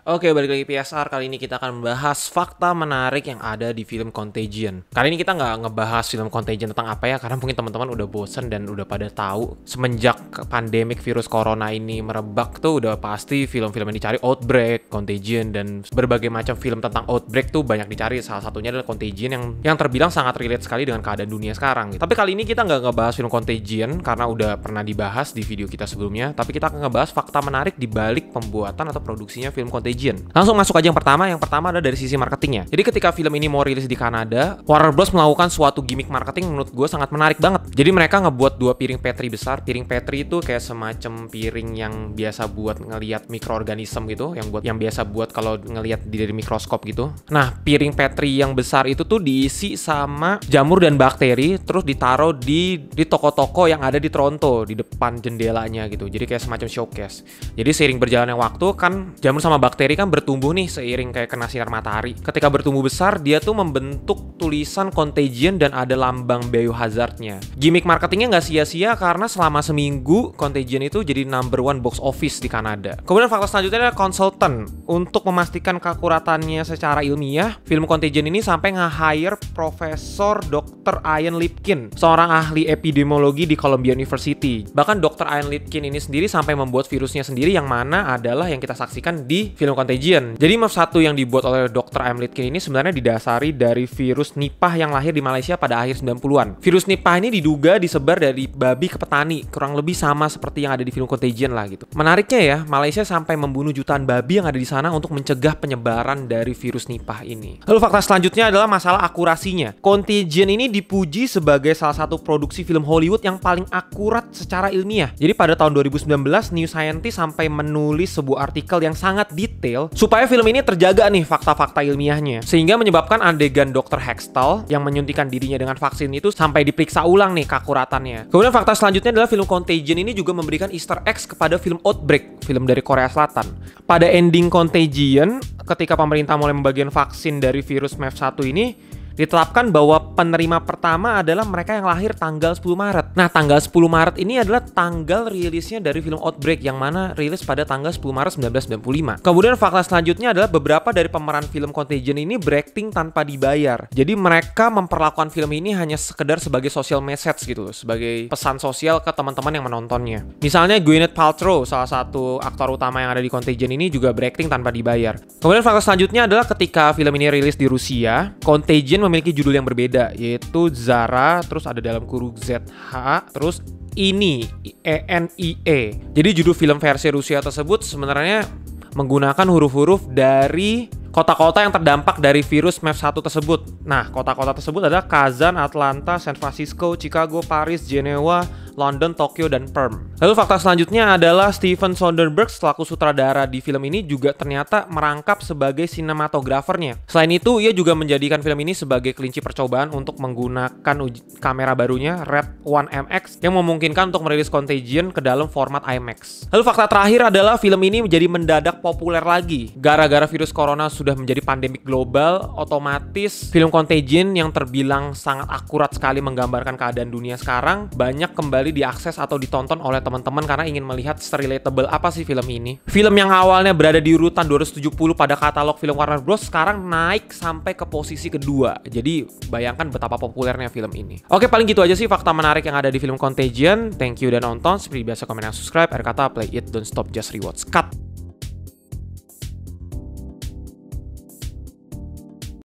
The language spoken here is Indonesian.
Oke, balik lagi PSR. Kali ini kita akan membahas fakta menarik yang ada di film Contagion. Kali ini kita nggak ngebahas film Contagion tentang apa ya, karena mungkin teman-teman udah bosen dan udah pada tahu. Semenjak pandemik virus corona ini merebak tuh udah pasti film-film yang dicari Outbreak, Contagion, dan berbagai macam film tentang Outbreak tuh banyak dicari. Salah satunya adalah Contagion yang terbilang sangat relate sekali dengan keadaan dunia sekarang. Tapi kali ini kita nggak ngebahas film Contagion karena udah pernah dibahas di video kita sebelumnya. Tapi kita akan ngebahas fakta menarik di balik pembuatan atau produksinya film Contagion. Langsung masuk aja yang pertama. Yang pertama adalah dari sisi marketingnya. Jadi ketika film ini mau rilis di Kanada, Warner Bros melakukan suatu gimmick marketing menurut gue sangat menarik banget. Jadi mereka ngebuat 2 piring Petri besar. Piring Petri itu kayak semacam piring yang biasa buat ngelihat mikroorganisme gitu, yang biasa buat kalau ngelihat dari mikroskop gitu. Nah, piring Petri yang besar itu tuh diisi sama jamur dan bakteri, terus ditaruh di toko-toko yang ada di Toronto di depan jendelanya gitu. Jadi kayak semacam showcase. Jadi seiring berjalannya waktu kan jamur sama bakteri kan bertumbuh nih seiring kayak kena sinar matahari. Ketika bertumbuh besar, dia tuh membentuk tulisan Contagion dan ada lambang biohazardnya. Gimmick marketingnya nggak sia-sia karena selama seminggu Contagion itu jadi #1 box office di Kanada. Kemudian fakta selanjutnya adalah konsultan. Untuk memastikan keakuratannya secara ilmiah, film Contagion ini sampai nge-hire Profesor Dr. Ian Lipkin, seorang ahli epidemiologi di Columbia University. Bahkan Dr. Ian Lipkin ini sendiri sampai membuat virusnya sendiri yang mana adalah yang kita saksikan di film Contagion. Jadi MIV1 yang dibuat oleh Dr. Ian Lipkin ini sebenarnya didasari dari virus Nipah yang lahir di Malaysia pada akhir 90-an. Virus Nipah ini diduga disebar dari babi ke petani, kurang lebih sama seperti yang ada di film Contagion lah gitu. Menariknya ya, Malaysia sampai membunuh jutaan babi yang ada di sana untuk mencegah penyebaran dari virus Nipah ini. Lalu fakta selanjutnya adalah masalah akurasinya. Contagion ini dipuji sebagai salah satu produksi film Hollywood yang paling akurat secara ilmiah. Jadi pada tahun 2019, New Scientist sampai menulis sebuah artikel yang sangat detail supaya film ini terjaga nih fakta-fakta ilmiahnya, sehingga menyebabkan adegan Dr. Hextall yang menyuntikkan dirinya dengan vaksin itu sampai diperiksa ulang nih keakuratannya. Kemudian fakta selanjutnya adalah film Contagion ini juga memberikan Easter eggs kepada film Outbreak, film dari Korea Selatan. Pada ending Contagion, ketika pemerintah mulai membagikan vaksin dari virus MIV1 ini, ditetapkan bahwa penerima pertama adalah mereka yang lahir tanggal 10 Maret. Nah, tanggal 10 Maret ini adalah tanggal rilisnya dari film Outbreak yang mana rilis pada tanggal 10 Maret 1995. Kemudian fakta selanjutnya adalah beberapa dari pemeran film Contagion ini berakting tanpa dibayar. Jadi mereka memperlakukan film ini hanya sekedar sebagai social message gitu loh, sebagai pesan sosial ke teman-teman yang menontonnya. Misalnya Gwyneth Paltrow, salah satu aktor utama yang ada di Contagion ini juga berakting tanpa dibayar. Kemudian fakta selanjutnya adalah ketika film ini rilis di Rusia, Contagion memiliki judul yang berbeda, yaitu Zara, terus ada dalam kurung ZH, terus ini ENIE. Jadi judul film versi Rusia tersebut sebenarnya menggunakan huruf-huruf dari kota-kota yang terdampak dari virus MIV1 tersebut. Nah, kota-kota tersebut adalah Kazan, Atlanta, San Francisco, Chicago, Paris, Jenewa, London, Tokyo, dan Perm. Lalu fakta selanjutnya adalah Steven Soderbergh selaku sutradara di film ini juga ternyata merangkap sebagai sinematografernya. Selain itu, ia juga menjadikan film ini sebagai kelinci percobaan untuk menggunakan kamera barunya Red One MX yang memungkinkan untuk merilis Contagion ke dalam format IMAX. Lalu fakta terakhir adalah film ini menjadi mendadak populer lagi. Gara-gara virus corona sudah menjadi pandemik global, otomatis film Contagion yang terbilang sangat akurat sekali menggambarkan keadaan dunia sekarang banyak kembali diakses atau ditonton oleh teman-teman karena ingin melihat relatable apa sih film ini. Film yang awalnya berada di urutan 270 pada katalog film Warner Bros sekarang naik sampai ke posisi kedua. Jadi bayangkan betapa populernya film ini. Oke, paling gitu aja sih fakta menarik yang ada di film Contagion. Thank you udah nonton. Seperti biasa, komen dan subscribe. Akhir kata, play it, don't stop, just rewatch. Cut!